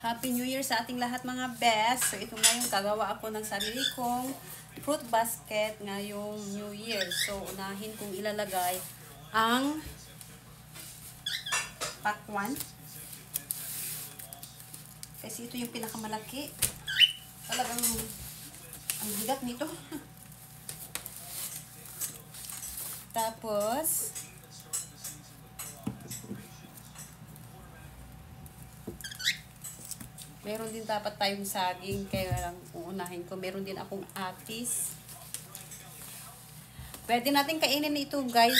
Happy New Year sa ating lahat mga best. So ito ngayong kagawa ako ng sarili kong fruit basket ngayong New Year. So unahin kong ilalagay ang pakwan. Kasi ito yung pinakamalaki. Talagang ang bigat nito. Tapos meron din dapat tayong saging, kaya lang uunahin ko. Meron din akong atis. Pwede natin kainin ito guys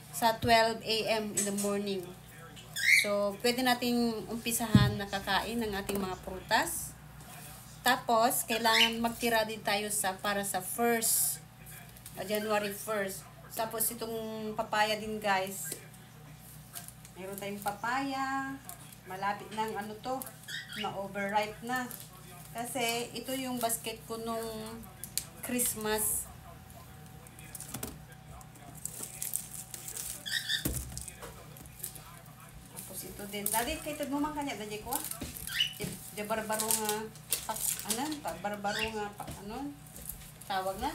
sa 12 a.m. in the morning. So, pwede nating umpisahan na kakain ng ating mga prutas. Tapos, kailangan magtira din tayo para sa January 1st. Tapos, itong papaya din guys. Meron tayong papaya. Malapit ng na-overripe na. Kasi ito yung basket ko nung Christmas. Tapos ito din. Dali, kay mo man kanya, dali ko. De barbaro nga, barbaro nga, tawag na?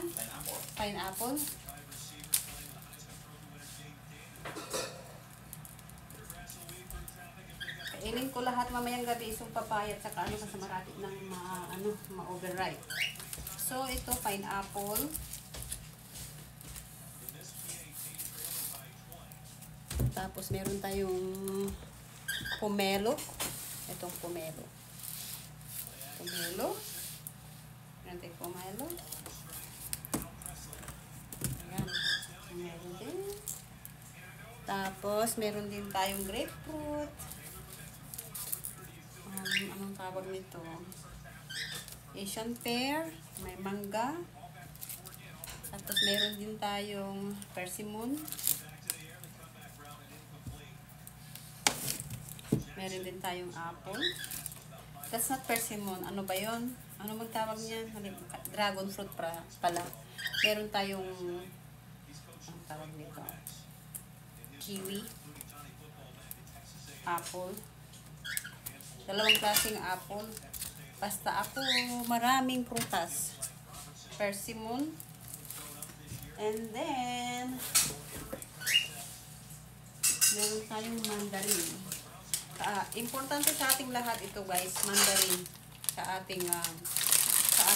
Pineapple. Kainin ko lahat mamayang gabi isang papaya at saka kasi marami ng ma-overripe. So, ito, pineapple. Tapos, meron tayong pomelo. Itong pomelo. Pomelo. Meron tayong pomelo. Ayan. Meron din. Tapos, meron din tayong grapefruit. Anong tawag nito? Asian pear, may mangga. Tapos meron din tayong persimmon. Meron din tayong apple. That's not persimmon. Ano ba yon? Ano magtawag niyan? Dragon fruit pala. Meron tayong anong tawag nito? Kiwi. Apple. Dalawang klaseng apple. Basta ako maraming prutas. Persimmon. And then meron tayong mandarin. Importante sa ating lahat ito guys, mandarin sa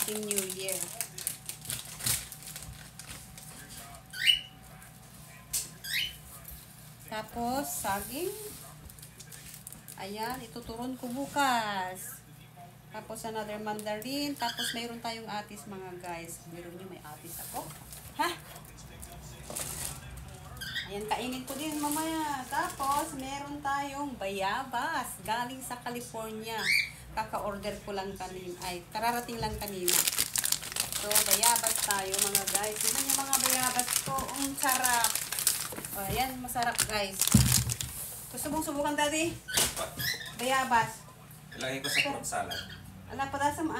ating New Year. Tapos saging. Ayan, ituturon ko bukas. Tapos another mandarin. Tapos mayroon tayong atis mga guys. Meron nyo, may atis ako. Ha? Ayan, kainin ko din mamaya. Tapos meron tayong bayabas. Galing sa California. Kaka-order ko lang kanina. Ay, kararating lang kanina. So, bayabas tayo mga guys. Tignan nyo mga bayabas ko. Ang sarap. Ayan, masarap guys. Gusto mong subukan, daddy? Bayabas. Ilagay ko sa fruit salad. Alam, padasam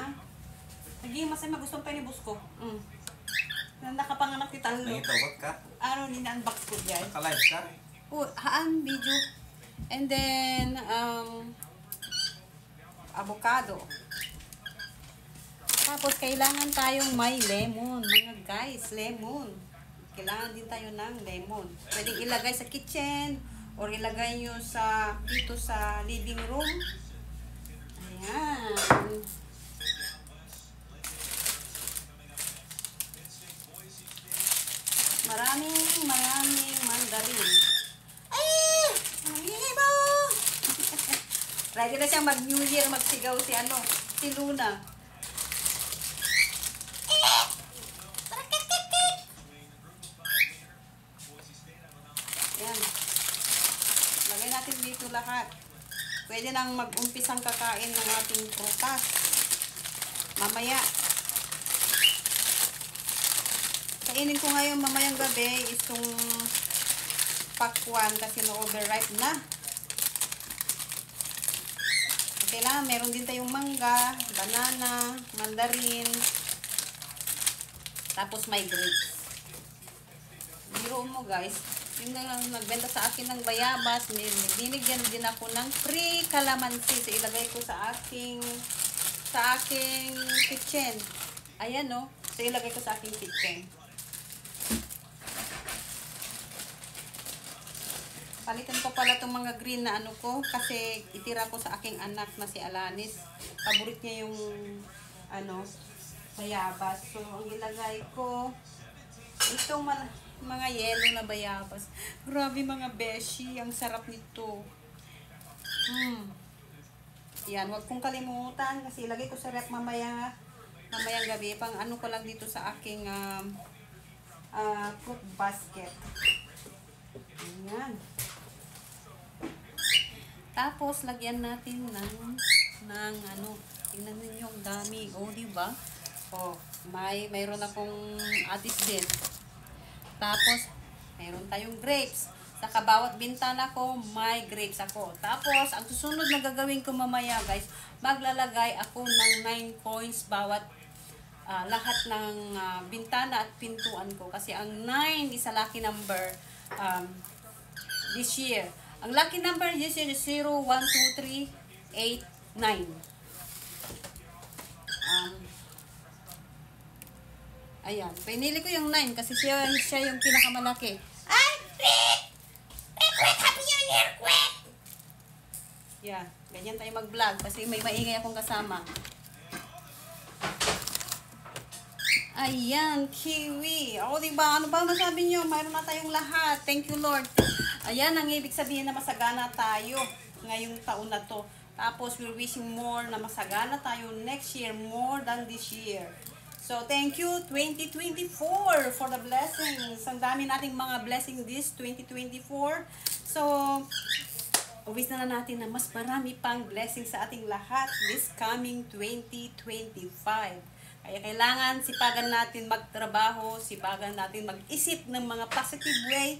naging masay magustong pa ni Busko. Nakapanganak ni Talo. Nangitawag ka? Ano, nina-unbox ko dyan. Naka-live ka? Haan, video. And then, avocado. Tapos, kailangan tayong may lemon. Mga guys, lemon. Kailangan din tayo ng lemon. Pwedeng ilagay sa kitchen or ilagay nyo dito sa living room. Ayan. Maraming mandarin. Ay! Nangihibo! Ready na siyang mag-New Year, magsigaw si Luna. Ayan. Lagay natin dito lahat. Pwede nang mag-umpisang kakain ng ating prutas. Mamaya. Kainin ko ngayon mamayang gabi itong pakwan kasi na-overripe na. Kailangan meron din tayong mangga, banana, mandarin. Tapos may grapes. Biro mo guys. yung nagbenta sa akin ng bayabas, binigyan din ako ng free calamansi. So, ilagay ko sa aking kitchen. Ayan, no? So, ilagay ko sa aking kitchen. Palitan ko pala itong mga green na ano ko kasi itira ko sa aking anak na si Alanis. Paborit niya yung bayabas. So, ang ilagay ko itong mga yellow na bayabas. Grabe mga beshi, ang sarap nito. Yan, wag kong kalimutan kasi ilagay ko sa rep mamayang gabi. Pang ano ko lang dito sa aking fruit basket. Ayan. Tapos, lagyan natin ng tingnan ninyo yung dami. Diba? Mayroon akong atis din. Tapos, mayroon tayong grapes. Sa kabawat bintana ko, may grapes ako. Tapos, ang susunod na gagawin ko mamaya, guys, maglalagay ako ng 9 coins bawat lahat ng bintana at pintuan ko. Kasi ang 9 is a lucky number this year. Ang lucky number this year is 0, 1, 2, 3, 8, 9. Ayan. Pinili ko yung 9 kasi siya yung pinakamalaki. Ay, Quick! Happy New Year, Quick! Yeah. Ganyan tayo mag-vlog kasi may maingay akong kasama. Ayan, kiwi. Diba? Ano ba masabi nyo? Mayroon na tayong lahat. Thank you, Lord. Ayan, ang ibig sabihin na masagana tayo ngayong taon na to. Tapos, we're wishing more na masagana tayo next year, more than this year. So, thank you, 2024, for the blessings. Ang dami nating mga blessings this 2024. So, wish na natin na mas marami pang blessings sa ating lahat this coming 2025. Kaya kailangan sipagan natin magtrabaho, sipagan natin mag-isip ng mga positive way,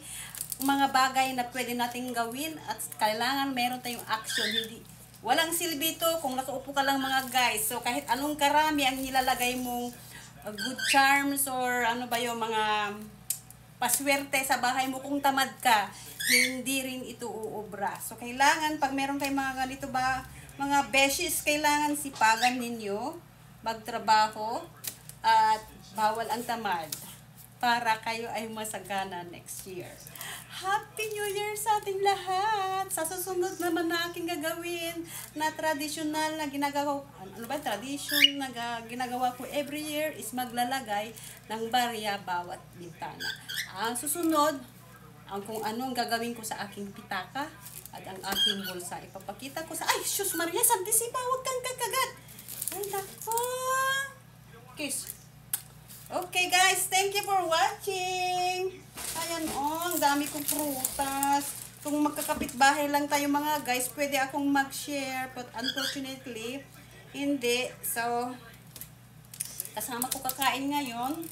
mga bagay na pwede nating gawin at kailangan meron tayong action. Walang silbi to kung nakaupo ka lang mga guys. So kahit anong karami ang nilalagay mong good charms or mga paswerte sa bahay mo, kung tamad ka, hindi rin ito uubra. So kailangan pag meron kayong mga ganito mga beshes, kailangan sipagan ninyo magtrabaho at bawal ang tamad para kayo ay masagana next year. Happy New Year sa ating lahat! Sa susunod naman na aking gagawin na traditional na ginagawa, tradition na ginagawa ko every year is maglalagay ng barya bawat bintana. Ang susunod, kung anong gagawin ko sa aking pitaka at ang aking bulsa. Ipapakita ko ay, Sus Maria Santissima, huwag kang kakagat! Ay, nako! Kiss! Okay guys, thank you for watching! Ayan ang dami kong prutas. Kung magkakapit-bahay lang tayo mga guys, pwede akong mag-share. But unfortunately, hindi. So, kasama ko kakain ngayon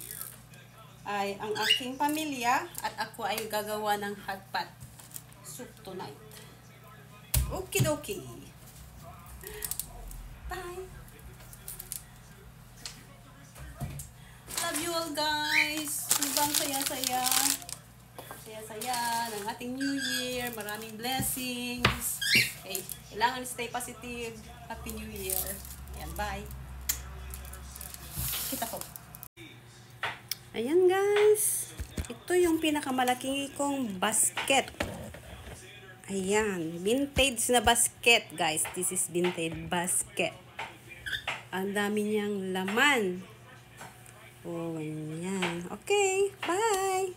ay ang aking pamilya at ako ay gagawa ng hot pot soup tonight. Okidoki! Bye! Love you all guys. Ibang saya-saya. Saya-saya ng ating New Year. Maraming blessings. Okay. Kailangan stay positive. Happy New Year. Ayan, bye. Kita ko. Ayan guys. Ito yung pinakamalaking kong basket. Ayan. Vintage na basket guys. This is vintage basket. Ang dami niyang laman. Oh, yan. Okay, bye!